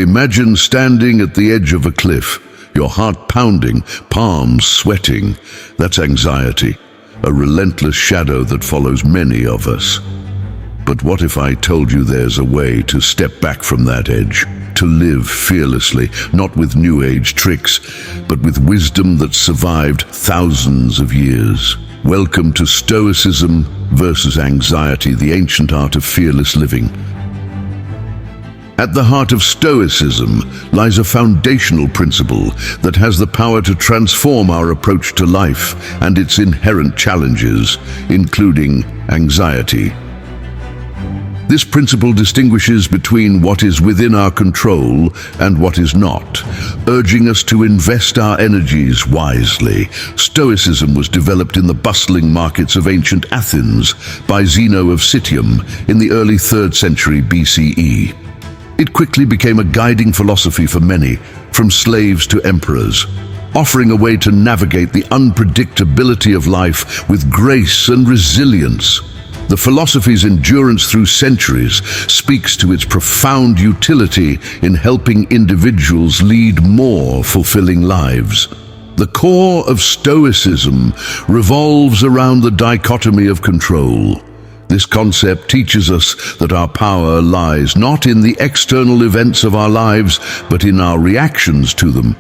Imagine standing at the edge of a cliff, your heart pounding, palms sweating. That's anxiety, a relentless shadow that follows many of us. But what if I told you there's a way to step back from that edge, to live fearlessly, not with New Age tricks, but with wisdom that survived thousands of years? Welcome to Stoicism versus Anxiety, the ancient art of fearless living. At the heart of Stoicism lies a foundational principle that has the power to transform our approach to life and its inherent challenges, including anxiety. This principle distinguishes between what is within our control and what is not, urging us to invest our energies wisely. Stoicism was developed in the bustling markets of ancient Athens by Zeno of Citium in the early 3rd century BCE. It quickly became a guiding philosophy for many, from slaves to emperors, offering a way to navigate the unpredictability of life with grace and resilience. The philosophy's endurance through centuries speaks to its profound utility in helping individuals lead more fulfilling lives. The core of Stoicism revolves around the dichotomy of control. This concept teaches us that our power lies not in the external events of our lives, but in our reactions to them.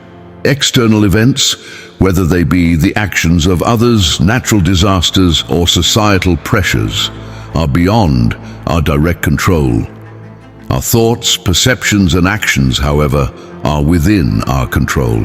External events, whether they be the actions of others, natural disasters, or societal pressures, are beyond our direct control. Our thoughts, perceptions, and actions, however, are within our control.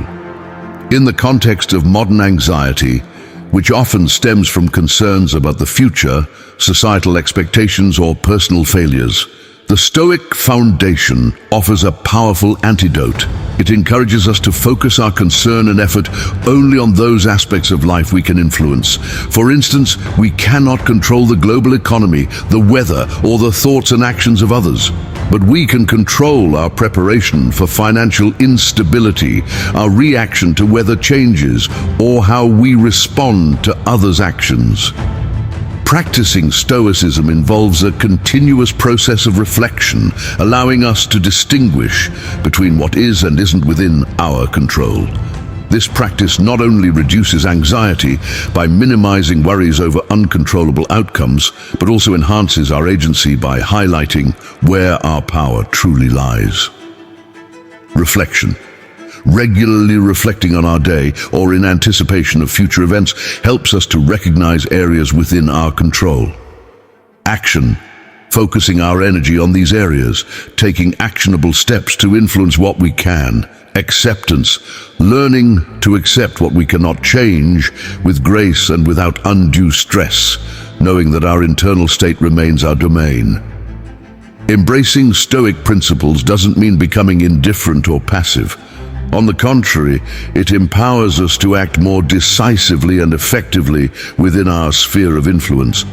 In the context of modern anxiety, which often stems from concerns about the future, societal expectations, or personal failures, the Stoic Foundation offers a powerful antidote. It encourages us to focus our concern and effort only on those aspects of life we can influence. For instance, we cannot control the global economy, the weather, or the thoughts and actions of others. But we can control our preparation for financial instability, our reaction to weather changes, or how we respond to others' actions. Practicing Stoicism involves a continuous process of reflection, allowing us to distinguish between what is and isn't within our control. This practice not only reduces anxiety by minimizing worries over uncontrollable outcomes, but also enhances our agency by highlighting where our power truly lies. Reflection. Regularly reflecting on our day or in anticipation of future events helps us to recognize areas within our control. Action. Focusing our energy on these areas, taking actionable steps to influence what we can. Acceptance. Learning to accept what we cannot change with grace and without undue stress, knowing that our internal state remains our domain. Embracing Stoic principles doesn't mean becoming indifferent or passive. On the contrary, it empowers us to act more decisively and effectively within our sphere of influence.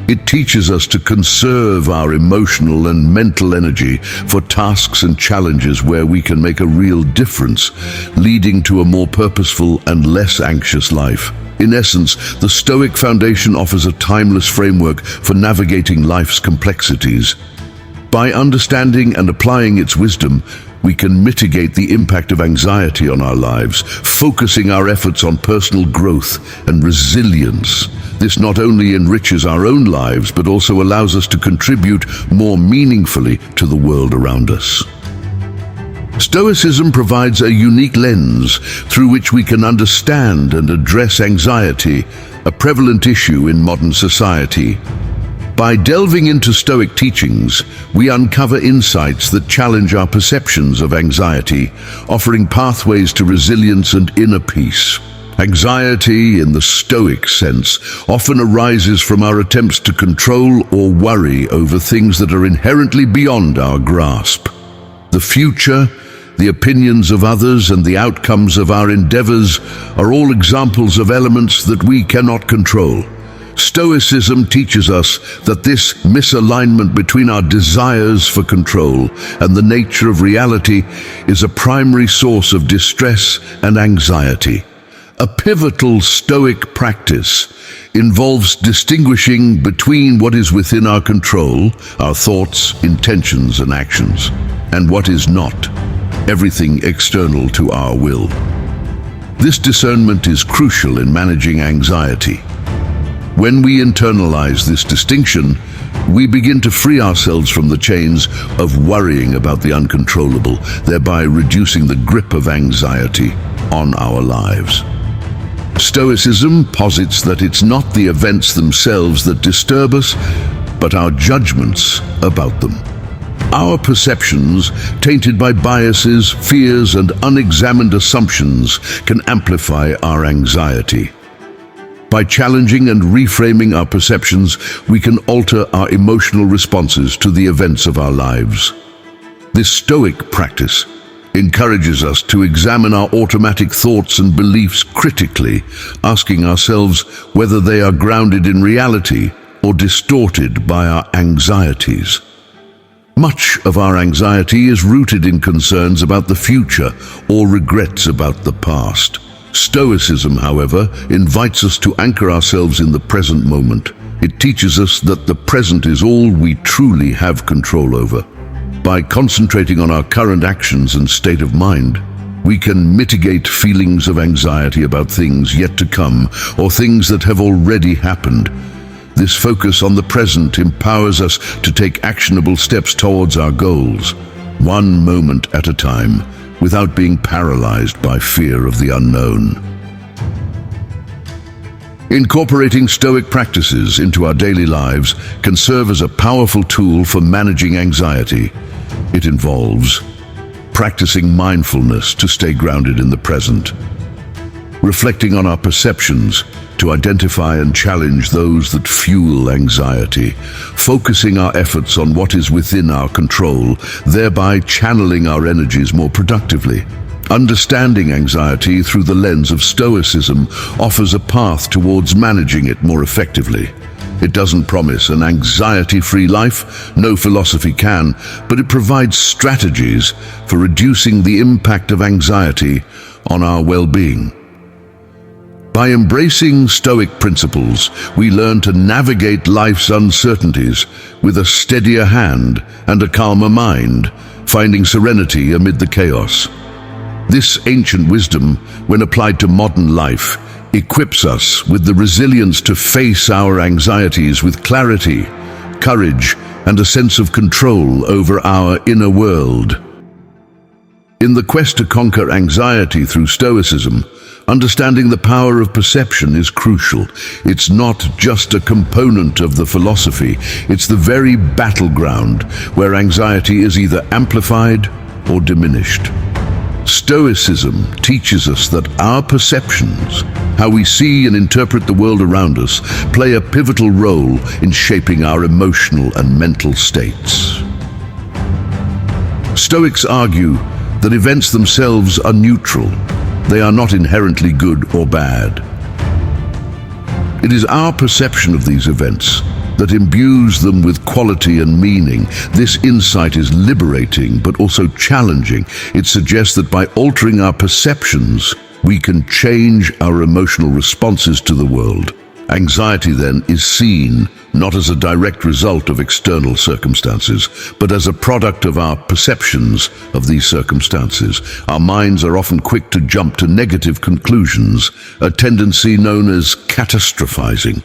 It teaches us to conserve our emotional and mental energy for tasks and challenges where we can make a real difference, leading to a more purposeful and less anxious life. In essence, the Stoic Foundation offers a timeless framework for navigating life's complexities. By understanding and applying its wisdom, we can mitigate the impact of anxiety on our lives, focusing our efforts on personal growth and resilience. This not only enriches our own lives, but also allows us to contribute more meaningfully to the world around us. Stoicism provides a unique lens through which we can understand and address anxiety, a prevalent issue in modern society. By delving into Stoic teachings, we uncover insights that challenge our perceptions of anxiety, offering pathways to resilience and inner peace. Anxiety, in the Stoic sense, often arises from our attempts to control or worry over things that are inherently beyond our grasp. The future, the opinions of others, and the outcomes of our endeavors are all examples of elements that we cannot control. Stoicism teaches us that this misalignment between our desires for control and the nature of reality is a primary source of distress and anxiety. A pivotal Stoic practice involves distinguishing between what is within our control, our thoughts, intentions, and actions, and what is not. everything external to our will. This discernment is crucial in managing anxiety. When we internalize this distinction, we begin to free ourselves from the chains of worrying about the uncontrollable, thereby reducing the grip of anxiety on our lives. Stoicism posits that it's not the events themselves that disturb us, but our judgments about them. Our perceptions, tainted by biases, fears, and unexamined assumptions, can amplify our anxiety. By challenging and reframing our perceptions, we can alter our emotional responses to the events of our lives. This Stoic practice encourages us to examine our automatic thoughts and beliefs critically, asking ourselves whether they are grounded in reality or distorted by our anxieties. Much of our anxiety is rooted in concerns about the future or regrets about the past. Stoicism, however, invites us to anchor ourselves in the present moment. It teaches us that the present is all we truly have control over. By concentrating on our current actions and state of mind, we can mitigate feelings of anxiety about things yet to come or things that have already happened. This focus on the present empowers us to take actionable steps towards our goals, one moment at a time, without being paralyzed by fear of the unknown. Incorporating Stoic practices into our daily lives can serve as a powerful tool for managing anxiety. It involves practicing mindfulness to stay grounded in the present, reflecting on our perceptions to identify and challenge those that fuel anxiety, focusing our efforts on what is within our control, thereby channeling our energies more productively. Understanding anxiety through the lens of Stoicism offers a path towards managing it more effectively. It doesn't promise an anxiety-free life, no philosophy can, but it provides strategies for reducing the impact of anxiety on our well-being. By embracing Stoic principles, we learn to navigate life's uncertainties with a steadier hand and a calmer mind, finding serenity amid the chaos. This ancient wisdom, when applied to modern life, equips us with the resilience to face our anxieties with clarity, courage, and a sense of control over our inner world. In the quest to conquer anxiety through Stoicism, understanding the power of perception is crucial. It's not just a component of the philosophy, it's the very battleground where anxiety is either amplified or diminished. Stoicism teaches us that our perceptions, how we see and interpret the world around us, play a pivotal role in shaping our emotional and mental states. Stoics argue that events themselves are neutral. They are not inherently good or bad. It is our perception of these events that imbues them with quality and meaning. This insight is liberating, but also challenging. It suggests that by altering our perceptions, we can change our emotional responses to the world. Anxiety, then, is seen not as a direct result of external circumstances, but as a product of our perceptions of these circumstances. Our minds are often quick to jump to negative conclusions, a tendency known as catastrophizing.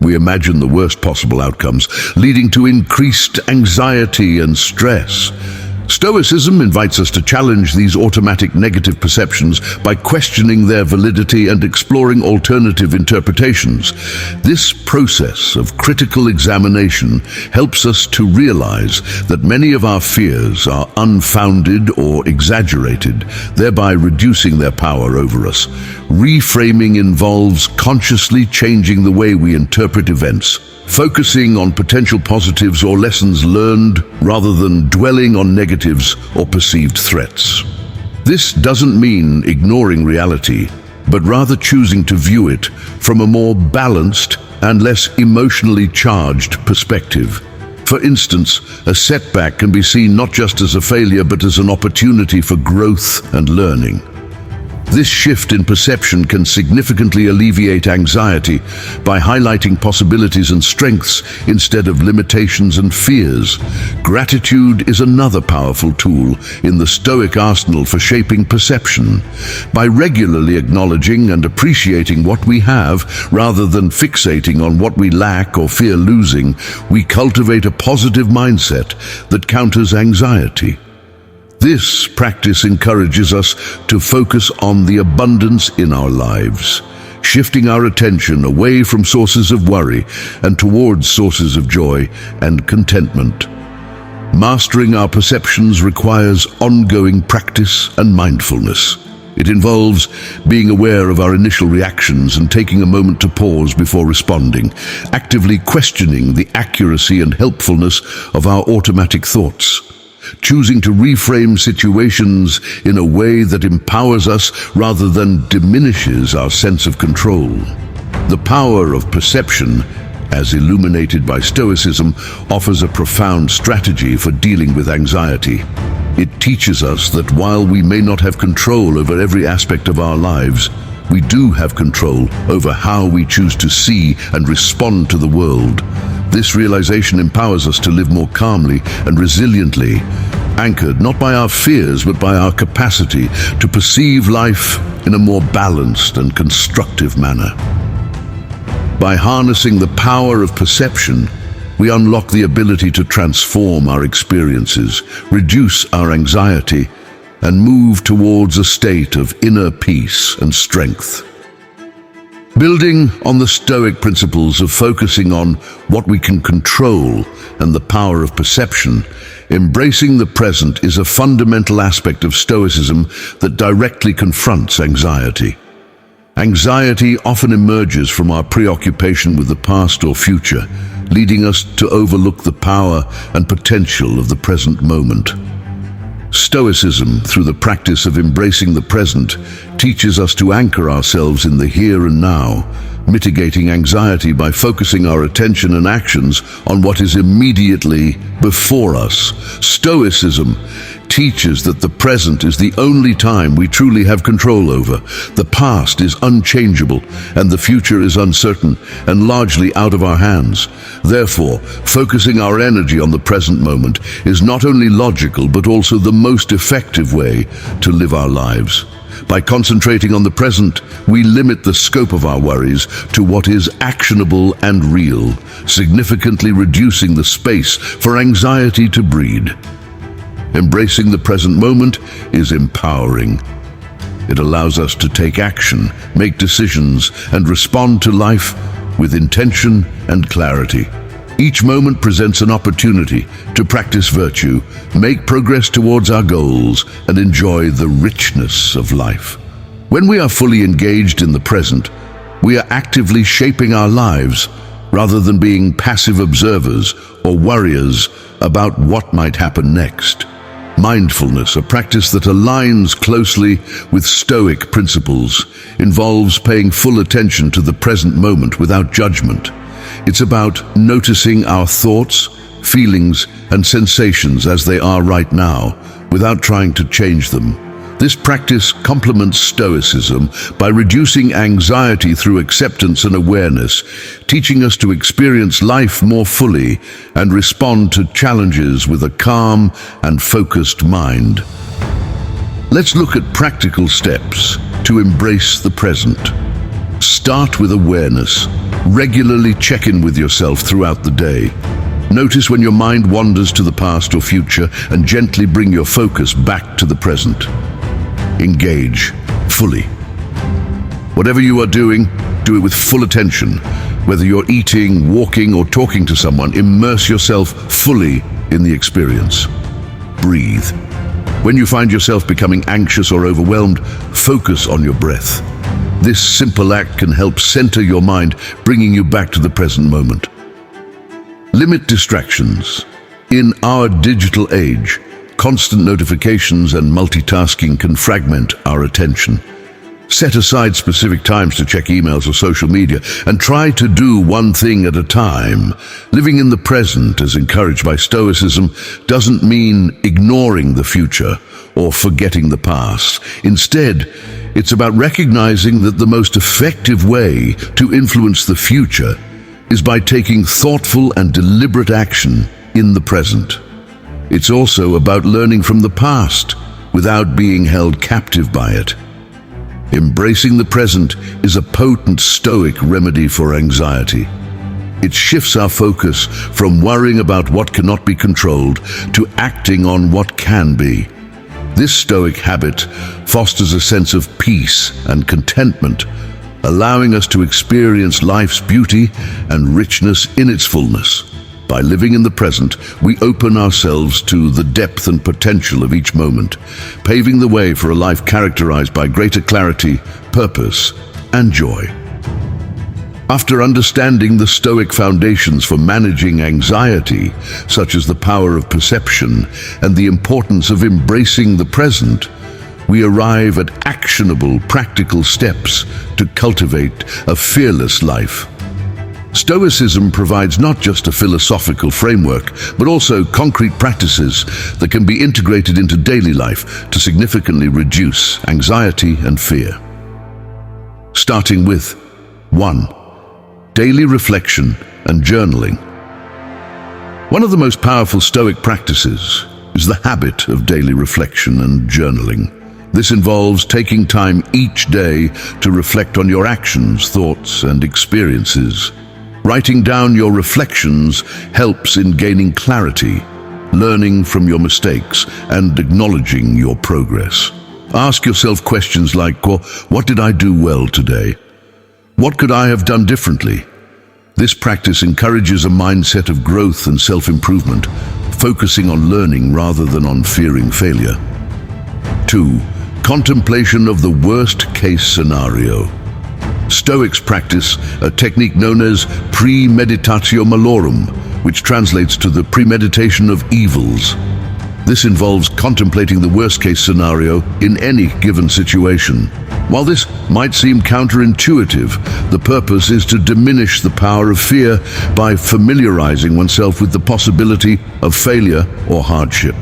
We imagine the worst possible outcomes, leading to increased anxiety and stress. Stoicism invites us to challenge these automatic negative perceptions by questioning their validity and exploring alternative interpretations. This process of critical examination helps us to realize that many of our fears are unfounded or exaggerated, thereby reducing their power over us. Reframing involves consciously changing the way we interpret events, focusing on potential positives or lessons learned rather than dwelling on negatives or perceived threats. This doesn't mean ignoring reality, but rather choosing to view it from a more balanced and less emotionally charged perspective. For instance, a setback can be seen not just as a failure but as an opportunity for growth and learning. This shift in perception can significantly alleviate anxiety by highlighting possibilities and strengths instead of limitations and fears. Gratitude is another powerful tool in the Stoic arsenal for shaping perception. By regularly acknowledging and appreciating what we have, rather than fixating on what we lack or fear losing, we cultivate a positive mindset that counters anxiety. This practice encourages us to focus on the abundance in our lives, shifting our attention away from sources of worry and towards sources of joy and contentment. Mastering our perceptions requires ongoing practice and mindfulness. It involves being aware of our initial reactions and taking a moment to pause before responding, actively questioning the accuracy and helpfulness of our automatic thoughts. Choosing to reframe situations in a way that empowers us rather than diminishes our sense of control. The power of perception, as illuminated by Stoicism, offers a profound strategy for dealing with anxiety. It teaches us that while we may not have control over every aspect of our lives, we do have control over how we choose to see and respond to the world. This realization empowers us to live more calmly and resiliently, anchored not by our fears but by our capacity to perceive life in a more balanced and constructive manner. By harnessing the power of perception, we unlock the ability to transform our experiences, reduce our anxiety, and move towards a state of inner peace and strength. Building on the Stoic principles of focusing on what we can control and the power of perception, embracing the present is a fundamental aspect of Stoicism that directly confronts anxiety. Anxiety often emerges from our preoccupation with the past or future, leading us to overlook the power and potential of the present moment. Stoicism, through the practice of embracing the present, teaches us to anchor ourselves in the here and now, mitigating anxiety by focusing our attention and actions on what is immediately before us. Stoicism teaches that the present is the only time we truly have control over. The past is unchangeable, and the future is uncertain and largely out of our hands. Therefore, focusing our energy on the present moment is not only logical but also the most effective way to live our lives. By concentrating on the present, we limit the scope of our worries to what is actionable and real, significantly reducing the space for anxiety to breed. Embracing the present moment is empowering. It allows us to take action, make decisions, and respond to life with intention and clarity. Each moment presents an opportunity to practice virtue, make progress towards our goals, and enjoy the richness of life. When we are fully engaged in the present, we are actively shaping our lives rather than being passive observers or worriers about what might happen next. Mindfulness, a practice that aligns closely with Stoic principles, involves paying full attention to the present moment without judgment. It's about noticing our thoughts, feelings, and sensations as they are right now, without trying to change them. This practice complements Stoicism by reducing anxiety through acceptance and awareness, teaching us to experience life more fully and respond to challenges with a calm and focused mind. Let's look at practical steps to embrace the present. Start with awareness. Regularly check in with yourself throughout the day. Notice when your mind wanders to the past or future and gently bring your focus back to the present. Engage fully. Whatever you are doing, do it with full attention. Whether you're eating, walking, or talking to someone, immerse yourself fully in the experience. Breathe. When you find yourself becoming anxious or overwhelmed, focus on your breath. This simple act can help center your mind, bringing you back to the present moment. Limit distractions. In our digital age, constant notifications and multitasking can fragment our attention. Set aside specific times to check emails or social media and try to do one thing at a time. Living in the present, as encouraged by Stoicism, doesn't mean ignoring the future or forgetting the past. Instead, it's about recognizing that the most effective way to influence the future is by taking thoughtful and deliberate action in the present. It's also about learning from the past without being held captive by it. Embracing the present is a potent Stoic remedy for anxiety. It shifts our focus from worrying about what cannot be controlled to acting on what can be. This Stoic habit fosters a sense of peace and contentment, allowing us to experience life's beauty and richness in its fullness. By living in the present, we open ourselves to the depth and potential of each moment, paving the way for a life characterized by greater clarity, purpose, and joy. After understanding the Stoic foundations for managing anxiety, such as the power of perception and the importance of embracing the present, we arrive at actionable, practical steps to cultivate a fearless life. Stoicism provides not just a philosophical framework, but also concrete practices that can be integrated into daily life to significantly reduce anxiety and fear. Starting with 1. Daily reflection and journaling. One of the most powerful Stoic practices is the habit of daily reflection and journaling. This involves taking time each day to reflect on your actions, thoughts, and experiences. Writing down your reflections helps in gaining clarity, learning from your mistakes, and acknowledging your progress. Ask yourself questions like, what did I do well today? What could I have done differently? This practice encourages a mindset of growth and self-improvement, focusing on learning rather than on fearing failure. 2. Contemplation of the worst-case scenario. Stoics practice a technique known as premeditatio malorum, which translates to the premeditation of evils. This involves contemplating the worst-case scenario in any given situation. While this might seem counterintuitive, the purpose is to diminish the power of fear by familiarizing oneself with the possibility of failure or hardship.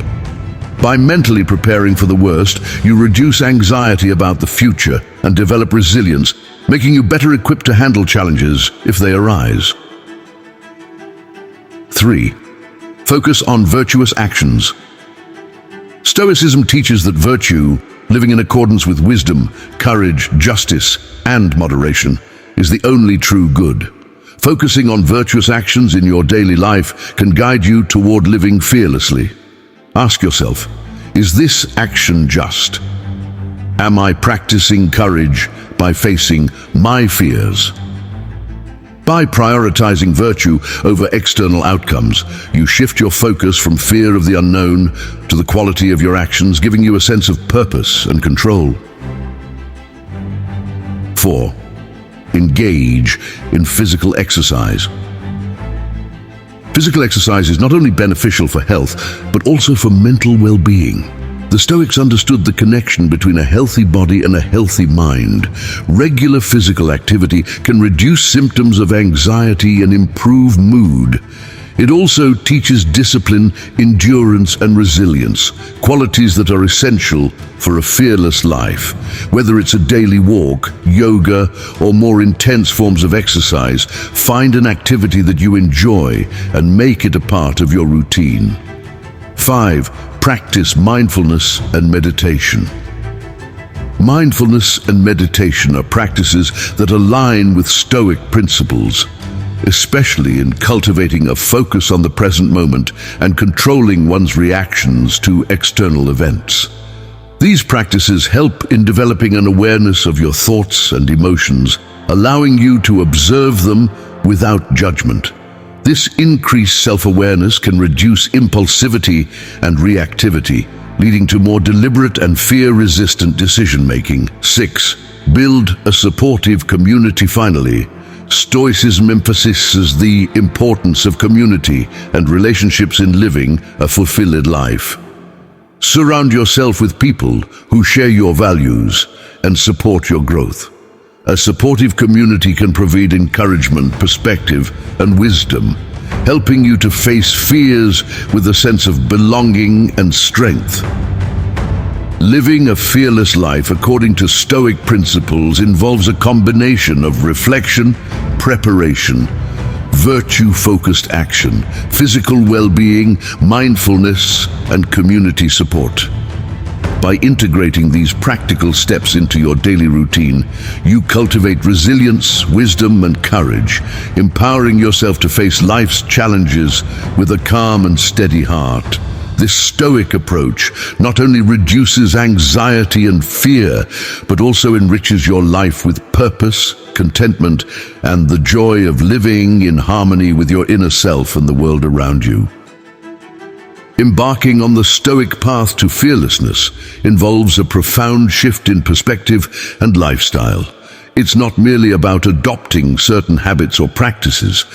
By mentally preparing for the worst, you reduce anxiety about the future and develop resilience, making you better equipped to handle challenges if they arise. 3. Focus on virtuous actions. Stoicism teaches that virtue, living in accordance with wisdom, courage, justice, and moderation, is the only true good. Focusing on virtuous actions in your daily life can guide you toward living fearlessly. Ask yourself, is this action just? Am I practicing courage by facing my fears? By prioritizing virtue over external outcomes, you shift your focus from fear of the unknown to the quality of your actions, giving you a sense of purpose and control. 4. Engage in physical exercise. Physical exercise is not only beneficial for health, but also for mental well-being. The Stoics understood the connection between a healthy body and a healthy mind. Regular physical activity can reduce symptoms of anxiety and improve mood. It also teaches discipline, endurance, and resilience, qualities that are essential for a fearless life. Whether it's a daily walk, yoga, or more intense forms of exercise, find an activity that you enjoy and make it a part of your routine. 5. Practice mindfulness and meditation. Mindfulness and meditation are practices that align with Stoic principles, especially in cultivating a focus on the present moment and controlling one's reactions to external events. These practices help in developing an awareness of your thoughts and emotions, allowing you to observe them without judgment. This increased self-awareness can reduce impulsivity and reactivity, leading to more deliberate and fear-resistant decision-making. 6. Build a supportive community. Finally, Stoicism emphasizes the importance of community and relationships in living a fulfilled life. Surround yourself with people who share your values and support your growth. A supportive community can provide encouragement, perspective, and wisdom, helping you to face fears with a sense of belonging and strength. Living a fearless life according to Stoic principles involves a combination of reflection, preparation, virtue-focused action, physical well-being, mindfulness, and community support. By integrating these practical steps into your daily routine, you cultivate resilience, wisdom, and courage, empowering yourself to face life's challenges with a calm and steady heart. This Stoic approach not only reduces anxiety and fear, but also enriches your life with purpose, contentment, and the joy of living in harmony with your inner self and the world around you. Embarking on the Stoic path to fearlessness involves a profound shift in perspective and lifestyle. It's not merely about adopting certain habits or practices,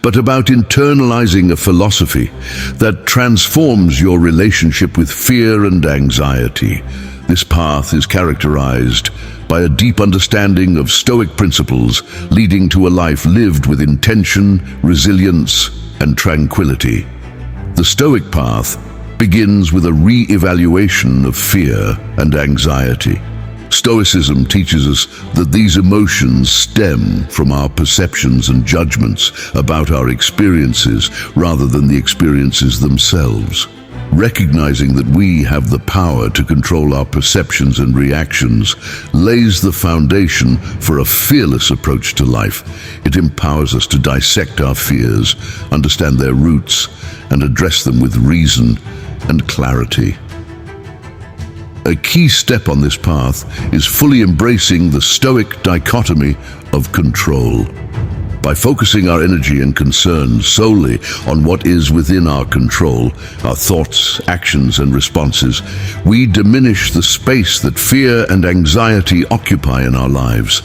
but about internalizing a philosophy that transforms your relationship with fear and anxiety. This path is characterized by a deep understanding of Stoic principles, leading to a life lived with intention, resilience, and tranquility. The Stoic path begins with a re-evaluation of fear and anxiety. Stoicism teaches us that these emotions stem from our perceptions and judgments about our experiences rather than the experiences themselves. Recognizing that we have the power to control our perceptions and reactions lays the foundation for a fearless approach to life. It empowers us to dissect our fears, understand their roots, and address them with reason and clarity. A key step on this path is fully embracing the Stoic dichotomy of control. By focusing our energy and concern solely on what is within our control, our thoughts, actions, and responses, we diminish the space that fear and anxiety occupy in our lives.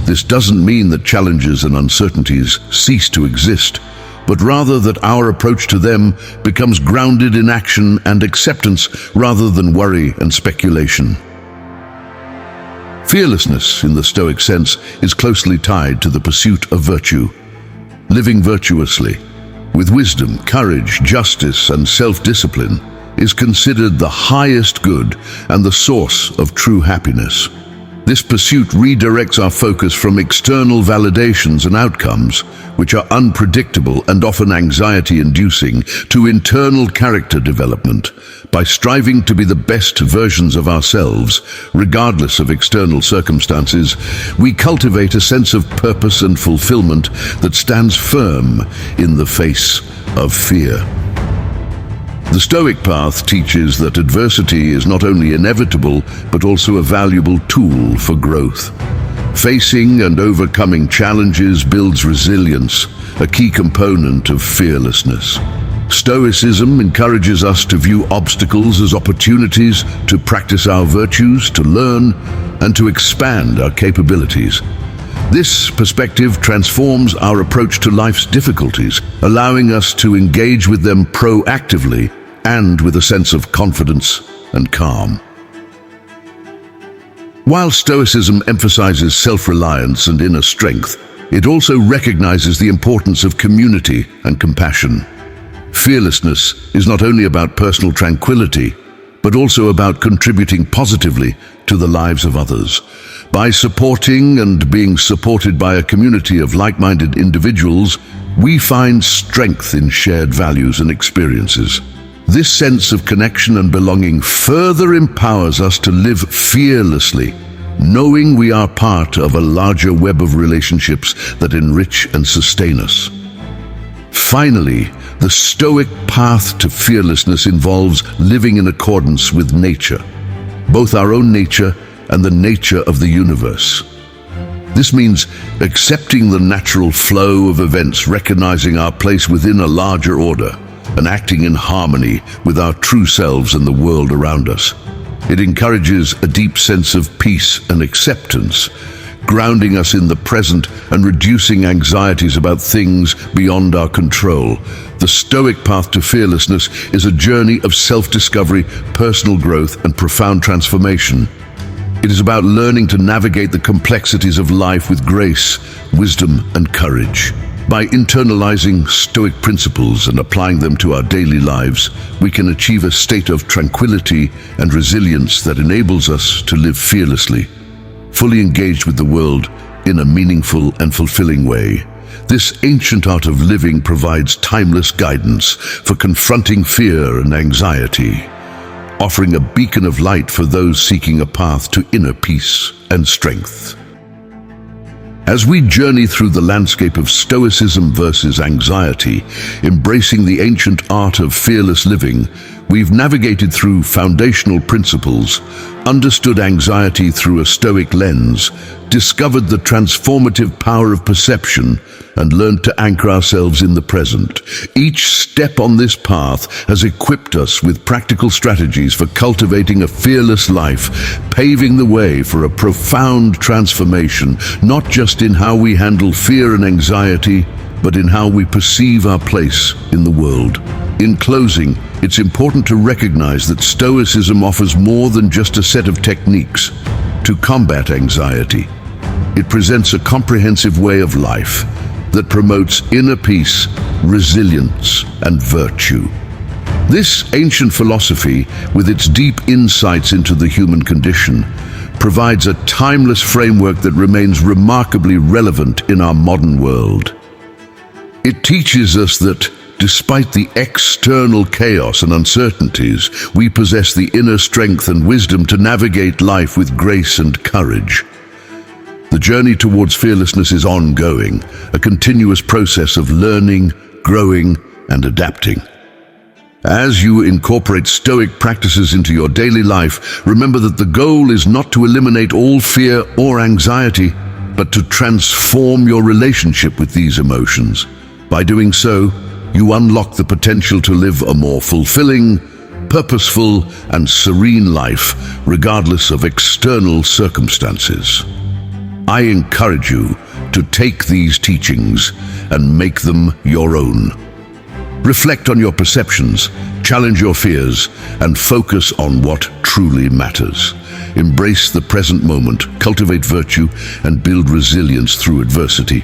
This doesn't mean that challenges and uncertainties cease to exist, but rather that our approach to them becomes grounded in action and acceptance rather than worry and speculation. Fearlessness, in the Stoic sense, is closely tied to the pursuit of virtue. Living virtuously, with wisdom, courage, justice, and self-discipline, is considered the highest good and the source of true happiness. This pursuit redirects our focus from external validations and outcomes, which are unpredictable and often anxiety-inducing, to internal character development. By striving to be the best versions of ourselves, regardless of external circumstances, we cultivate a sense of purpose and fulfillment that stands firm in the face of fear. The Stoic path teaches that adversity is not only inevitable, but also a valuable tool for growth. Facing and overcoming challenges builds resilience, a key component of fearlessness. Stoicism encourages us to view obstacles as opportunities to practice our virtues, to learn, and to expand our capabilities. This perspective transforms our approach to life's difficulties, allowing us to engage with them proactively and with a sense of confidence and calm. While Stoicism emphasizes self-reliance and inner strength, it also recognizes the importance of community and compassion. Fearlessness is not only about personal tranquility, but also about contributing positively to the lives of others. By supporting and being supported by a community of like-minded individuals, we find strength in shared values and experiences. This sense of connection and belonging further empowers us to live fearlessly, knowing we are part of a larger web of relationships that enrich and sustain us. Finally, the Stoic path to fearlessness involves living in accordance with nature, both our own nature and the nature of the universe. This means accepting the natural flow of events, recognizing our place within a larger order, and acting in harmony with our true selves and the world around us. It encourages a deep sense of peace and acceptance, grounding us in the present and reducing anxieties about things beyond our control. The Stoic path to fearlessness is a journey of self-discovery, personal growth, and profound transformation. It is about learning to navigate the complexities of life with grace, wisdom, and courage. By internalizing Stoic principles and applying them to our daily lives, we can achieve a state of tranquility and resilience that enables us to live fearlessly, fully engaged with the world in a meaningful and fulfilling way. This ancient art of living provides timeless guidance for confronting fear and anxiety, offering a beacon of light for those seeking a path to inner peace and strength. As we journey through the landscape of Stoicism versus anxiety, embracing the ancient art of fearless living, we've navigated through foundational principles, understood anxiety through a Stoic lens, discovered the transformative power of perception, and learned to anchor ourselves in the present. Each step on this path has equipped us with practical strategies for cultivating a fearless life, paving the way for a profound transformation, not just in how we handle fear and anxiety, but in how we perceive our place in the world. In closing, it's important to recognize that Stoicism offers more than just a set of techniques to combat anxiety. It presents a comprehensive way of life that promotes inner peace, resilience, and virtue. This ancient philosophy, with its deep insights into the human condition, provides a timeless framework that remains remarkably relevant in our modern world. It teaches us that, despite the external chaos and uncertainties, we possess the inner strength and wisdom to navigate life with grace and courage. The journey towards fearlessness is ongoing, a continuous process of learning, growing, and adapting. As you incorporate Stoic practices into your daily life, remember that the goal is not to eliminate all fear or anxiety, but to transform your relationship with these emotions. By doing so, you unlock the potential to live a more fulfilling, purposeful, and serene life, regardless of external circumstances. I encourage you to take these teachings and make them your own. Reflect on your perceptions, challenge your fears, and focus on what truly matters. Embrace the present moment, cultivate virtue, and build resilience through adversity.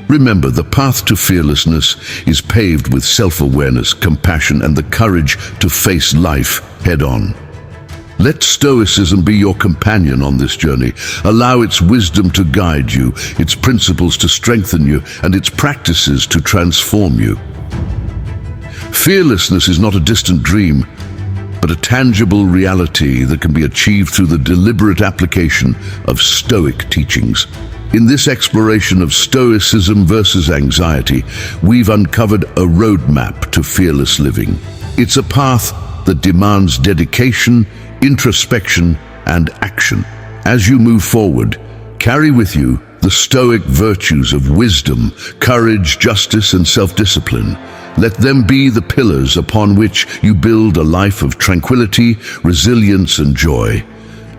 Remember, the path to fearlessness is paved with self-awareness, compassion, and the courage to face life head-on. Let Stoicism be your companion on this journey. Allow its wisdom to guide you, its principles to strengthen you, and its practices to transform you. Fearlessness is not a distant dream, but a tangible reality that can be achieved through the deliberate application of Stoic teachings. In this exploration of Stoicism versus anxiety, we've uncovered a roadmap to fearless living. It's a path that demands dedication, introspection, and action. As you move forward, carry with you the Stoic virtues of wisdom, courage, justice, and self-discipline. Let them be the pillars upon which you build a life of tranquility, resilience, and joy.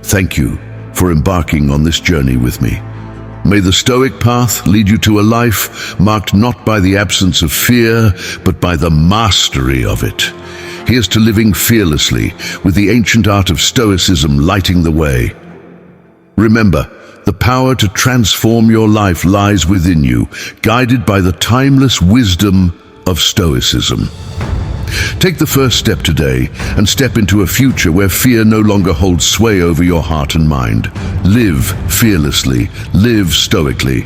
Thank you for embarking on this journey with me. May the Stoic path lead you to a life marked not by the absence of fear, but by the mastery of it. Here's to living fearlessly, with the ancient art of Stoicism lighting the way. Remember, the power to transform your life lies within you, guided by the timeless wisdom of Stoicism. Take the first step today and step into a future where fear no longer holds sway over your heart and mind. Live fearlessly, live stoically,